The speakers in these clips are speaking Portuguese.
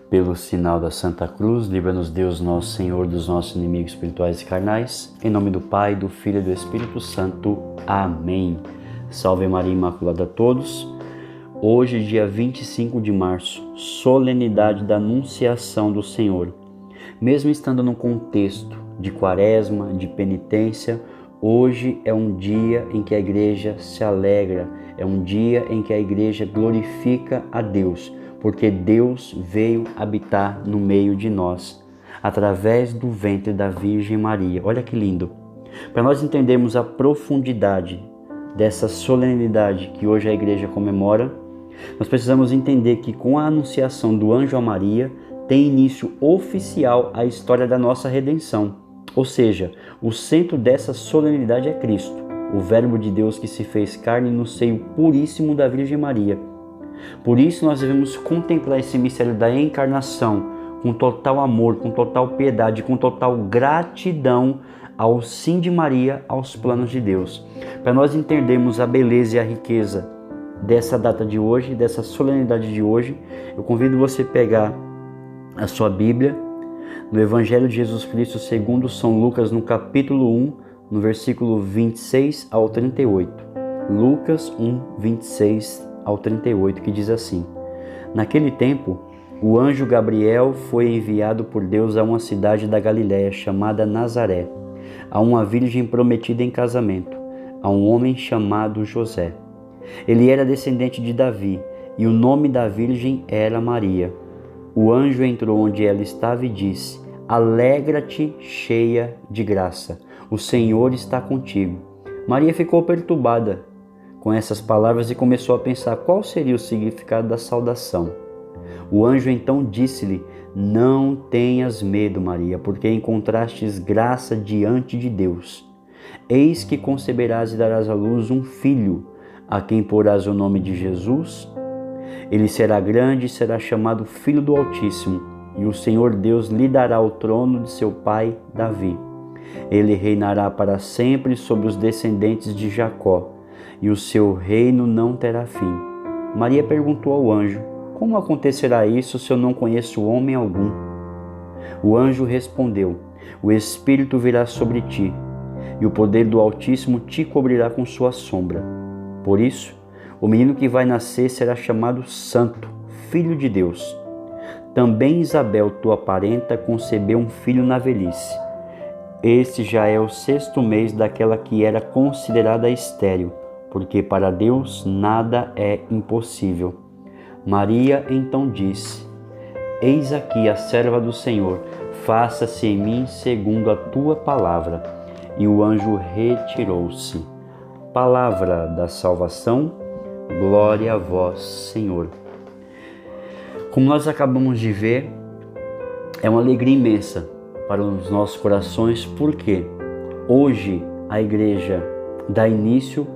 Pelo sinal da Santa Cruz, livra-nos Deus, nosso Senhor, dos nossos inimigos espirituais e carnais. Em nome do Pai, do Filho e do Espírito Santo. Amém. Salve Maria Imaculada a todos. Hoje, dia 25 de março, solenidade da Anunciação do Senhor. Mesmo estando num contexto de quaresma, de penitência, hoje é um dia em que a igreja se alegra, é um dia em que a igreja glorifica a Deus, porque Deus veio habitar no meio de nós, através do ventre da Virgem Maria. Olha que lindo! Para nós entendermos a profundidade dessa solenidade que hoje a igreja comemora, nós precisamos entender que com a anunciação do anjo a Maria, tem início oficial a história da nossa redenção. Ou seja, o centro dessa solenidade é Cristo, o Verbo de Deus que se fez carne no seio puríssimo da Virgem Maria. Por isso nós devemos contemplar esse mistério da encarnação com total amor, com total piedade, com total gratidão ao sim de Maria aos planos de Deus. Para nós entendermos a beleza e a riqueza dessa data de hoje, dessa solenidade de hoje, eu convido você a pegar a sua Bíblia no Evangelho de Jesus Cristo segundo São Lucas, no capítulo 1, no versículo 26 ao 38. Lucas 1, 26 ao 38, que diz assim: Naquele tempo, o anjo Gabriel foi enviado por Deus a uma cidade da Galiléia chamada Nazaré, a uma virgem prometida em casamento, a um homem chamado José. Ele era descendente de Davi, e o nome da virgem era Maria. O anjo entrou onde ela estava e disse: Alegra-te, cheia de graça, o Senhor está contigo. Maria ficou perturbada com essas palavras e começou a pensar qual seria o significado da saudação. O anjo então disse-lhe: Não tenhas medo, Maria, porque encontrastes graça diante de Deus. Eis que conceberás e darás à luz um filho, a quem porás o nome de Jesus. Ele será grande e será chamado Filho do Altíssimo, e o Senhor Deus lhe dará o trono de seu pai Davi. Ele reinará para sempre sobre os descendentes de Jacó, e o seu reino não terá fim. Maria perguntou ao anjo: Como acontecerá isso se eu não conheço homem algum? O anjo respondeu: O Espírito virá sobre ti, e o poder do Altíssimo te cobrirá com sua sombra. Por isso, o menino que vai nascer será chamado Santo, Filho de Deus. Também Isabel, tua parenta, concebeu um filho na velhice. Este já é o 6º mês daquela que era considerada estéril, porque para Deus nada é impossível. Maria então disse: Eis aqui a serva do Senhor, faça-se em mim segundo a tua palavra. E o anjo retirou-se. Palavra da salvação, glória a vós, Senhor. Como nós acabamos de ver, é uma alegria imensa para os nossos corações, porque hoje a igreja dá início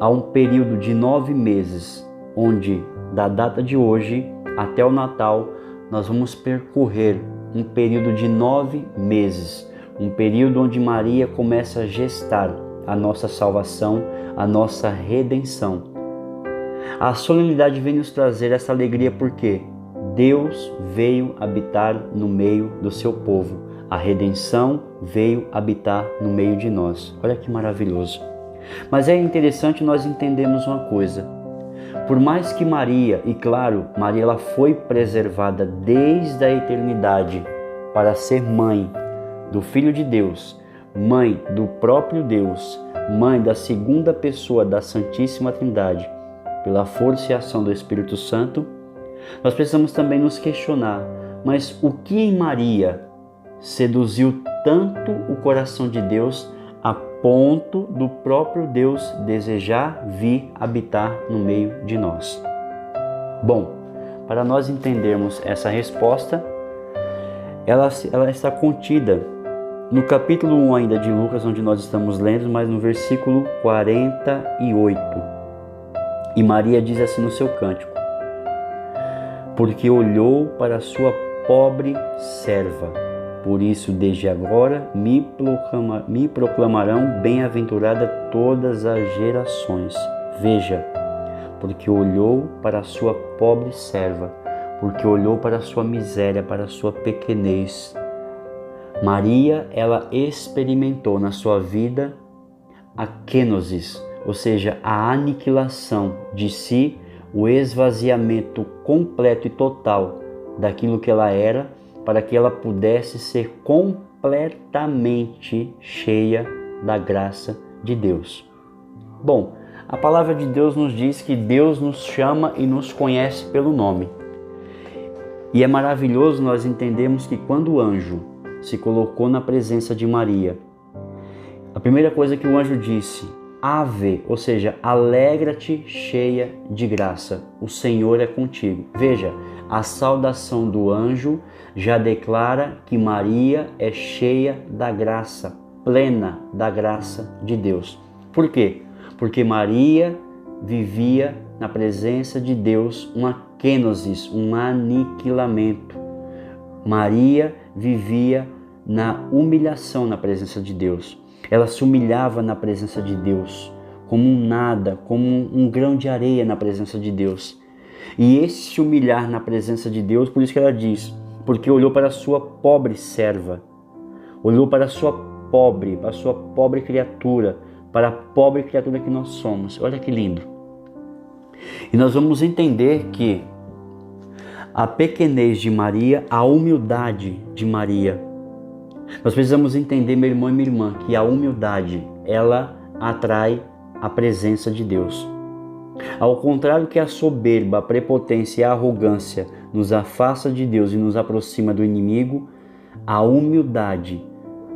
a um período de 9 meses, onde da data de hoje até o Natal nós vamos percorrer um período de 9 meses, um período onde Maria começa a gestar a nossa salvação, a nossa redenção. A solenidade vem nos trazer essa alegria porque Deus veio habitar no meio do seu povo. A redenção veio habitar no meio de nós. Olha que maravilhoso. Mas é interessante nós entendermos uma coisa. Por mais que Maria, e claro, Maria ela foi preservada desde a eternidade para ser mãe do Filho de Deus, mãe do próprio Deus, mãe da segunda pessoa da Santíssima Trindade, pela força e ação do Espírito Santo, nós precisamos também nos questionar, mas o que em Maria seduziu tanto o coração de Deus a ponto do próprio Deus desejar vir habitar no meio de nós? Bom, para nós entendermos essa resposta, ela está contida no capítulo 1 ainda de Lucas, onde nós estamos lendo, mas no versículo 48. E Maria diz assim no seu cântico: Porque olhou para a sua pobre serva, por isso desde agora me proclamarão bem-aventurada todas as gerações. Veja, porque olhou para a sua pobre serva, porque olhou para a sua miséria, para a sua pequenez. Maria, ela experimentou na sua vida a kenosis, ou seja, a aniquilação de si, o esvaziamento completo e total daquilo que ela era, para que ela pudesse ser completamente cheia da graça de Deus. Bom, a palavra de Deus nos diz que Deus nos chama e nos conhece pelo nome. E é maravilhoso nós entendermos que quando o anjo se colocou na presença de Maria, a primeira coisa que o anjo disse, Ave, ou seja, alegra-te cheia de graça, o Senhor é contigo. Veja, a saudação do anjo já declara que Maria é cheia da graça, plena da graça de Deus. Por quê? Porque Maria vivia na presença de Deus uma kenosis, um aniquilamento. Maria vivia na humilhação na presença de Deus. Ela se humilhava na presença de Deus, como um nada, como um grão de areia na presença de Deus. E esse se humilhar na presença de Deus, por isso que ela diz, porque olhou para a sua pobre serva, olhou para a sua pobre criatura, para a pobre criatura que nós somos. Olha que lindo. E nós vamos entender que a pequenez de Maria, a humildade de Maria, nós precisamos entender, meu irmão e minha irmã, que a humildade, ela atrai a presença de Deus. Ao contrário que a soberba, a prepotência e a arrogância nos afasta de Deus e nos aproxima do inimigo, a humildade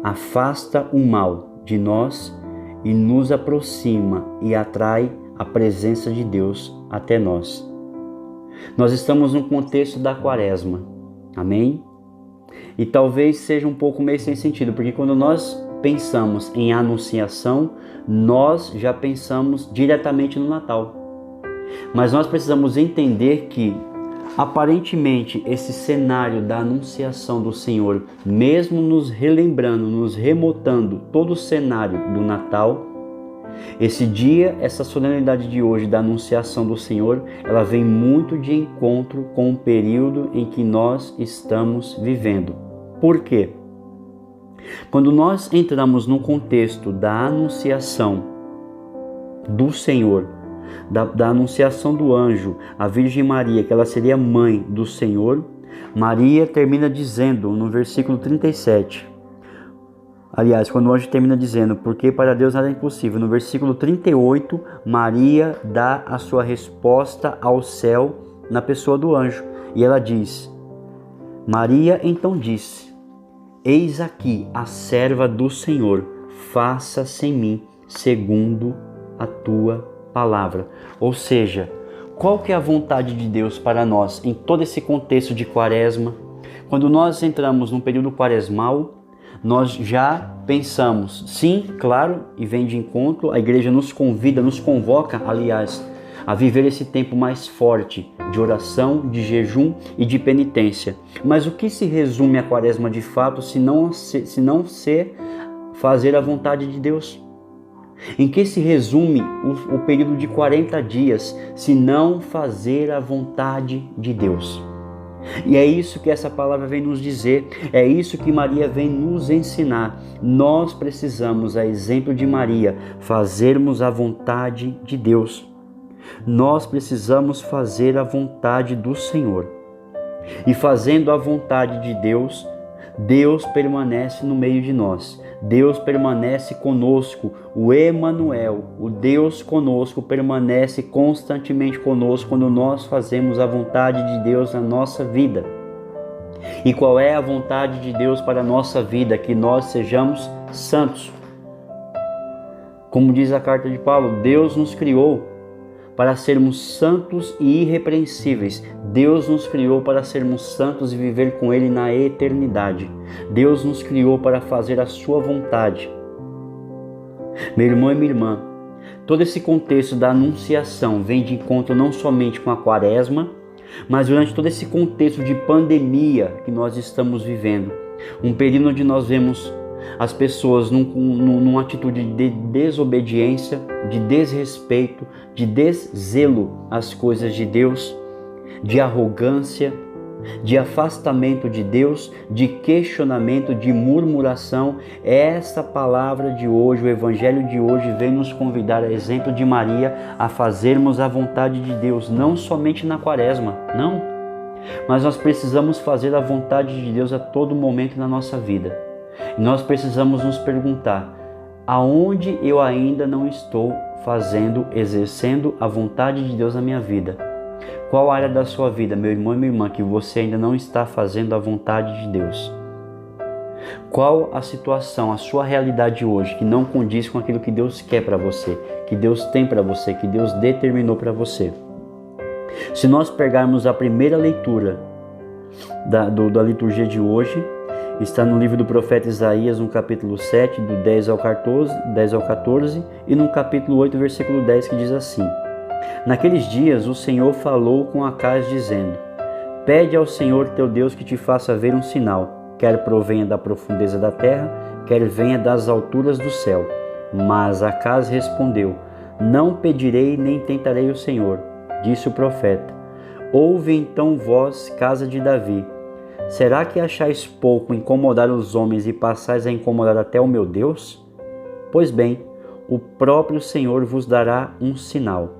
afasta o mal de nós e nos aproxima e atrai a presença de Deus até nós. Nós estamos no contexto da Quaresma, amém? E talvez seja um pouco meio sem sentido, porque quando nós pensamos em anunciação, nós já pensamos diretamente no Natal. Mas nós precisamos entender que, aparentemente, esse cenário da anunciação do Senhor, mesmo nos relembrando, nos remotando todo o cenário do Natal, esse dia, essa solenidade de hoje da anunciação do Senhor, ela vem muito de encontro com o período em que nós estamos vivendo. Por quê? Quando nós entramos no contexto da anunciação do Senhor, da anunciação do anjo, a Virgem Maria, que ela seria mãe do Senhor, Maria termina dizendo no versículo 37, aliás, quando o anjo termina dizendo, porque para Deus nada é impossível, no versículo 38, Maria dá a sua resposta ao céu na pessoa do anjo, e ela diz, Maria então disse, eis aqui a serva do Senhor, faça-se em mim segundo a tua palavra. Ou seja, qual que é a vontade de Deus para nós em todo esse contexto de Quaresma? Quando nós entramos num período quaresmal, nós já pensamos, sim, claro, e vem de encontro, a igreja nos convida, nos convoca, aliás, a viver esse tempo mais forte de oração, de jejum e de penitência. Mas o que se resume a Quaresma de fato, se não ser fazer a vontade de Deus? Em que se resume o período de 40 dias, se não fazer a vontade de Deus? E é isso que essa palavra vem nos dizer, é isso que Maria vem nos ensinar. Nós precisamos, a exemplo de Maria, fazermos a vontade de Deus. Nós precisamos fazer a vontade do Senhor. E fazendo a vontade de Deus, Deus permanece no meio de nós. Deus permanece conosco. O Emanuel, o Deus conosco, permanece constantemente conosco quando nós fazemos a vontade de Deus na nossa vida. E qual é a vontade de Deus para a nossa vida? Que nós sejamos santos. Como diz a carta de Paulo, Deus nos criou para sermos santos e irrepreensíveis. Deus nos criou para sermos santos e viver com Ele na eternidade. Deus nos criou para fazer a sua vontade. Meu irmão e minha irmã, todo esse contexto da anunciação vem de encontro não somente com a Quaresma, mas durante todo esse contexto de pandemia que nós estamos vivendo. Um período onde nós vemos as pessoas numa atitude de desobediência, de desrespeito, de deszelo às coisas de Deus, de arrogância, de afastamento de Deus, de questionamento, de murmuração. Essa palavra de hoje, o Evangelho de hoje, vem nos convidar, a exemplo de Maria, a fazermos a vontade de Deus, não somente na Quaresma, não, mas nós precisamos fazer a vontade de Deus a todo momento na nossa vida. E nós precisamos nos perguntar: aonde eu ainda não estou exercendo a vontade de Deus na minha vida? Qual área da sua vida, meu irmão e minha irmã, que você ainda não está fazendo a vontade de Deus? Qual a situação, a sua realidade hoje que não condiz com aquilo que Deus quer para você, que Deus tem para você, que Deus determinou para você? Se nós pegarmos a primeira leitura da liturgia de hoje, está no livro do profeta Isaías, no capítulo 7, do 10 ao 14, e no capítulo 8, versículo 10, que diz assim: Naqueles dias o Senhor falou com Acaz, dizendo: Pede ao Senhor teu Deus que te faça ver um sinal, quer provenha da profundeza da terra, quer venha das alturas do céu. Mas Acaz respondeu: Não pedirei nem tentarei o Senhor. Disse o profeta: Ouve então vós, casa de Davi. Será que achais pouco incomodar os homens e passais a incomodar até o meu Deus? Pois bem, o próprio Senhor vos dará um sinal.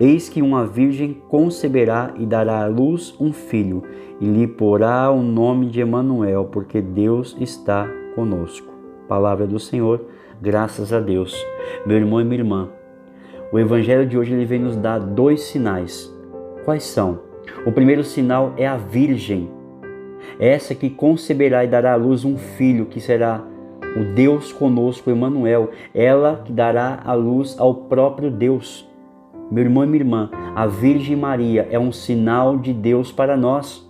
Eis que uma virgem conceberá e dará à luz um filho, e lhe porá o nome de Emanuel, porque Deus está conosco. Palavra do Senhor, graças a Deus. Meu irmão e minha irmã, o Evangelho de hoje ele vem nos dar 2 sinais. Quais são? O primeiro sinal é a virgem, essa que conceberá e dará à luz um filho, que será o Deus conosco, Emanuel. Ela que dará à luz ao próprio Deus. Meu irmão e minha irmã, a Virgem Maria é um sinal de Deus para nós.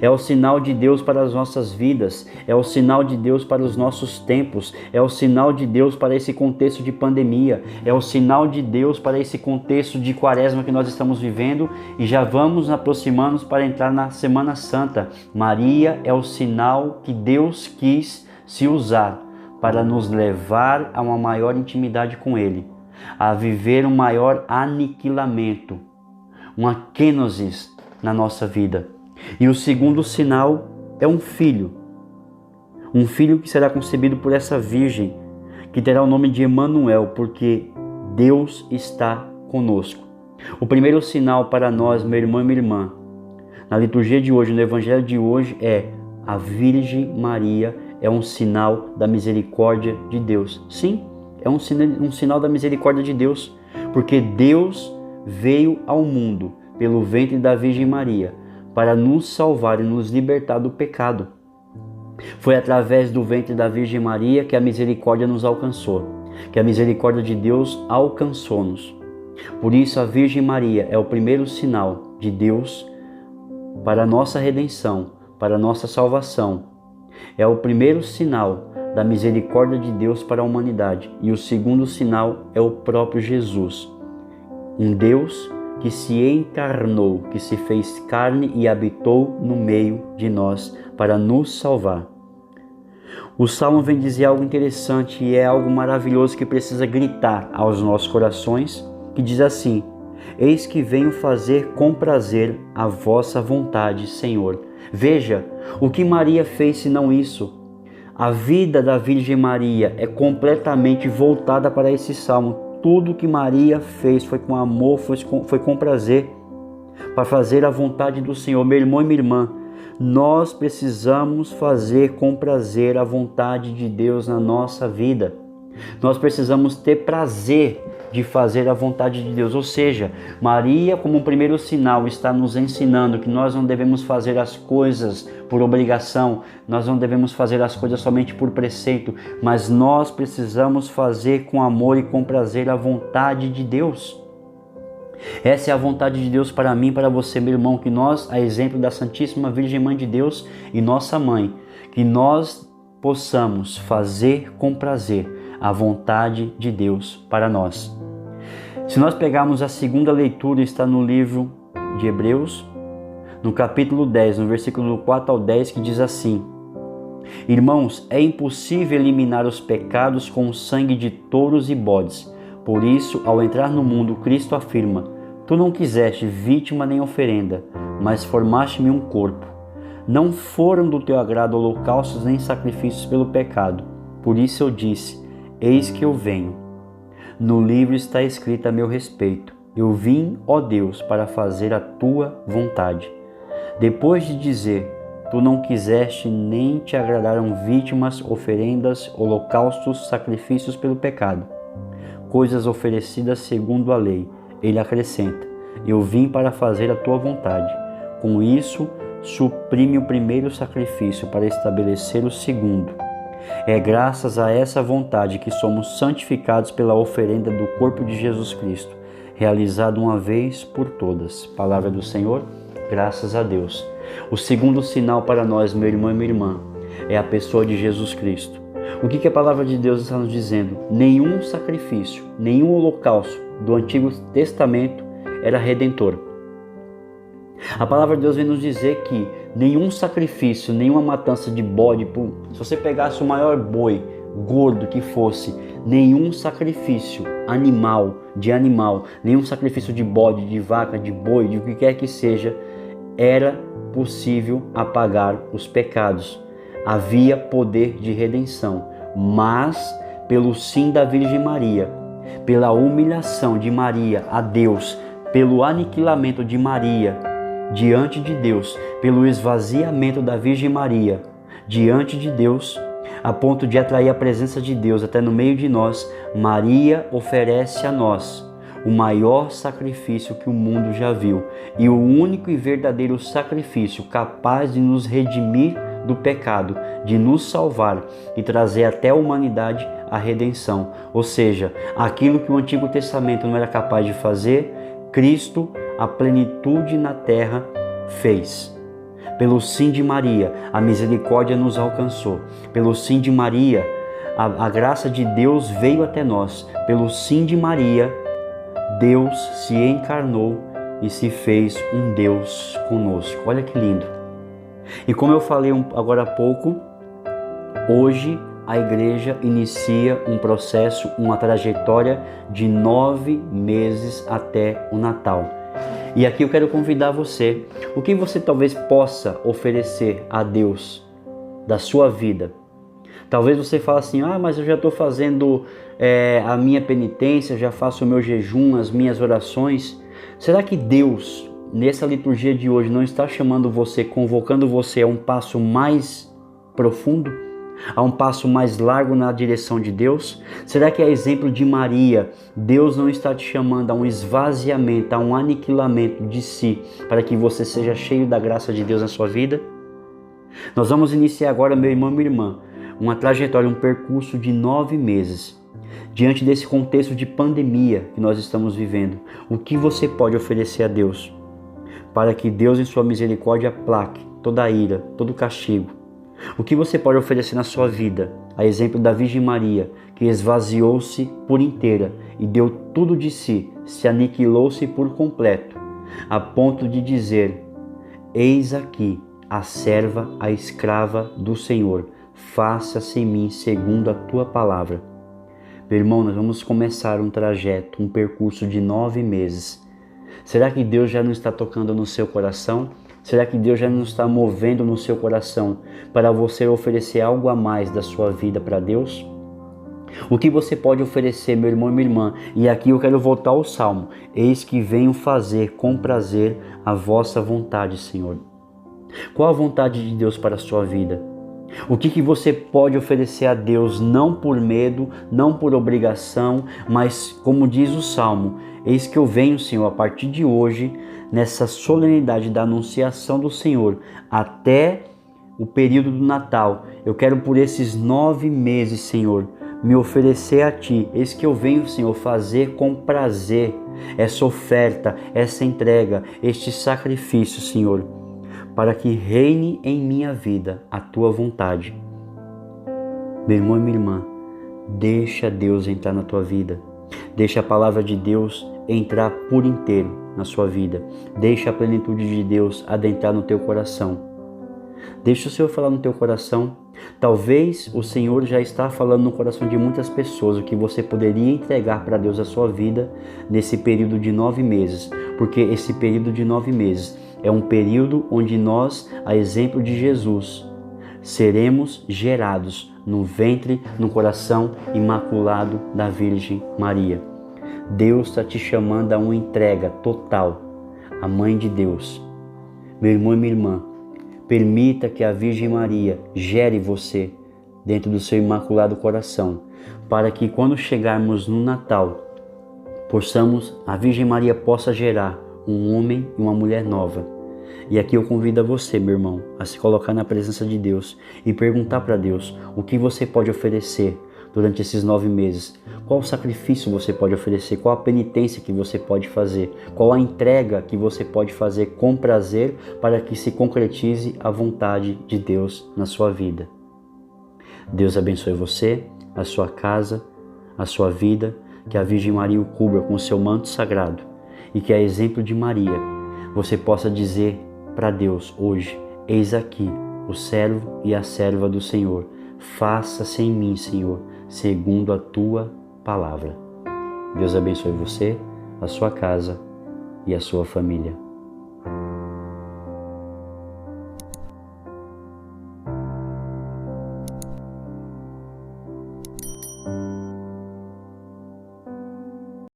É o sinal de Deus para as nossas vidas, é o sinal de Deus para os nossos tempos, é o sinal de Deus para esse contexto de pandemia, é o sinal de Deus para esse contexto de Quaresma que nós estamos vivendo e já vamos aproximando para entrar na Semana Santa. Maria é o sinal que Deus quis se usar para nos levar a uma maior intimidade com Ele, a viver um maior aniquilamento, uma kenosis na nossa vida. E o segundo sinal é um filho que será concebido por essa virgem, que terá o nome de Emanuel, porque Deus está conosco. O primeiro sinal para nós, meu irmão e minha irmã, na liturgia de hoje, no Evangelho de hoje, é a Virgem Maria, é um sinal da misericórdia de Deus. Sim, é um sinal da misericórdia de Deus, porque Deus veio ao mundo pelo ventre da Virgem Maria para nos salvar e nos libertar do pecado. Foi através do ventre da Virgem Maria que a misericórdia nos alcançou, que a misericórdia de Deus alcançou-nos. Por isso a Virgem Maria é o primeiro sinal de Deus para a nossa redenção, para a nossa salvação. É o primeiro sinal da misericórdia de Deus para a humanidade. E o segundo sinal é o próprio Jesus, um Deus que se encarnou, que se fez carne e habitou no meio de nós para nos salvar. O Salmo vem dizer algo interessante e é algo maravilhoso que precisa gritar aos nossos corações, que diz assim: Eis que venho fazer com prazer a vossa vontade, Senhor. Veja, o que Maria fez senão isso? A vida da Virgem Maria é completamente voltada para esse Salmo. Tudo que Maria fez foi com amor, foi com prazer, para fazer a vontade do Senhor. Meu irmão e minha irmã, nós precisamos fazer com prazer a vontade de Deus na nossa vida. Nós precisamos ter prazer de fazer a vontade de Deus. Ou seja, Maria, como um primeiro sinal, está nos ensinando que nós não devemos fazer as coisas por obrigação, nós não devemos fazer as coisas somente por preceito, mas nós precisamos fazer com amor e com prazer a vontade de Deus. Essa é a vontade de Deus para mim e para você, meu irmão, que nós, a exemplo da Santíssima Virgem Mãe de Deus e nossa Mãe, que nós possamos fazer com prazer a vontade de Deus para nós. Se nós pegarmos a segunda leitura, está no livro de Hebreus, no capítulo 10, no versículo 4 ao 10, que diz assim: Irmãos, é impossível eliminar os pecados com o sangue de touros e bodes. Por isso, ao entrar no mundo, Cristo afirma: Tu não quiseste vítima nem oferenda, mas formaste-me um corpo. Não foram do teu agrado holocaustos nem sacrifícios pelo pecado. Por isso eu disse: eis que eu venho. No livro está escrito a meu respeito: eu vim, ó Deus, para fazer a tua vontade. Depois de dizer: tu não quiseste nem te agradaram vítimas, oferendas, holocaustos, sacrifícios pelo pecado, coisas oferecidas segundo a lei, ele acrescenta: eu vim para fazer a tua vontade. Com isso, suprime o primeiro sacrifício para estabelecer o segundo. É graças a essa vontade que somos santificados pela oferenda do corpo de Jesus Cristo, realizado uma vez por todas. Palavra do Senhor, graças a Deus. O segundo sinal para nós, meu irmão e minha irmã, é a pessoa de Jesus Cristo. O que a palavra de Deus está nos dizendo? Nenhum sacrifício, nenhum holocausto do Antigo Testamento era redentor. A palavra de Deus vem nos dizer que nenhum sacrifício, nenhuma matança de bode, se você pegasse o maior boi, gordo que fosse, nenhum sacrifício animal, nenhum sacrifício de bode, de vaca, de boi, de o que quer que seja, era possível apagar os pecados. Havia poder de redenção, mas pelo sim da Virgem Maria, pela humilhação de Maria a Deus, pelo aniquilamento de Maria diante de Deus, pelo esvaziamento da Virgem Maria diante de Deus, a ponto de atrair a presença de Deus até no meio de nós, Maria oferece a nós o maior sacrifício que o mundo já viu e o único e verdadeiro sacrifício capaz de nos redimir do pecado, de nos salvar e trazer até a humanidade a redenção. Ou seja, aquilo que o Antigo Testamento não era capaz de fazer, Cristo, a plenitude na terra, fez. Pelo sim de Maria, a misericórdia nos alcançou. Pelo sim de Maria, a graça de Deus veio até nós. Pelo sim de Maria, Deus se encarnou e se fez um Deus conosco. Olha que lindo. E como eu falei agora há pouco, hoje a igreja inicia um processo, uma trajetória de 9 meses até o Natal. E aqui eu quero convidar você, o que você talvez possa oferecer a Deus da sua vida. Talvez você fale assim: mas eu já estou fazendo a minha penitência, já faço o meu jejum, as minhas orações. Será que Deus, nessa liturgia de hoje, não está chamando você, convocando você a um passo mais profundo? A um passo mais largo na direção de Deus? Será que, a exemplo de Maria, Deus não está te chamando a um esvaziamento, a um aniquilamento de si, para que você seja cheio da graça de Deus na sua vida? Nós vamos iniciar agora, meu irmão e minha irmã, uma trajetória, um percurso de 9 meses. Diante desse contexto de pandemia que nós estamos vivendo, o que você pode oferecer a Deus? Para que Deus, em sua misericórdia, aplaque toda a ira, todo o castigo. O que você pode oferecer na sua vida? A exemplo da Virgem Maria, que esvaziou-se por inteira e deu tudo de si, se aniquilou-se por completo, a ponto de dizer: eis aqui a serva, a escrava do Senhor, faça-se em mim segundo a tua palavra. Meu irmão, nós vamos começar um trajeto, um percurso de 9 meses. Será que Deus já não está tocando no seu coração? Será que Deus já não está movendo no seu coração para você oferecer algo a mais da sua vida para Deus? O que você pode oferecer, meu irmão e minha irmã? E aqui eu quero voltar ao Salmo: eis que venho fazer com prazer a vossa vontade, Senhor. Qual a vontade de Deus para a sua vida? O que você pode oferecer a Deus, não por medo, não por obrigação, mas como diz o Salmo: eis que eu venho, Senhor, a partir de hoje, nessa solenidade da anunciação do Senhor, até o período do Natal. Eu quero por esses 9 meses, Senhor, me oferecer a Ti. Eis que eu venho, Senhor, fazer com prazer essa oferta, essa entrega, este sacrifício, Senhor, para que reine em minha vida a Tua vontade. Meu irmão e minha irmã, deixa Deus entrar na tua vida. Deixa a palavra de Deus entrar por inteiro na sua vida. Deixa a plenitude de Deus adentrar no teu coração. Deixa o Senhor falar no teu coração. Talvez o Senhor já está falando no coração de muitas pessoas o que você poderia entregar para Deus a sua vida nesse período de 9 meses. Porque esse período de 9 meses É um período onde nós, a exemplo de Jesus, seremos gerados no ventre, no coração imaculado da Virgem Maria. Deus está te chamando a uma entrega total à Mãe de Deus. Meu irmão e minha irmã, permita que a Virgem Maria gere você dentro do seu imaculado coração, para que quando chegarmos no Natal, a Virgem Maria possa gerar um homem e uma mulher nova. E aqui eu convido a você, meu irmão, a se colocar na presença de Deus e perguntar para Deus o que você pode oferecer durante esses 9 meses. Qual sacrifício você pode oferecer? Qual a penitência que você pode fazer? Qual a entrega que você pode fazer com prazer para que se concretize a vontade de Deus na sua vida? Deus abençoe você, a sua casa, a sua vida, que a Virgem Maria o cubra com o seu manto sagrado e que, a exemplo de Maria, você possa dizer para Deus hoje: eis aqui o servo e a serva do Senhor, faça-se em mim, Senhor, segundo a tua palavra. Deus abençoe você, a sua casa e a sua família.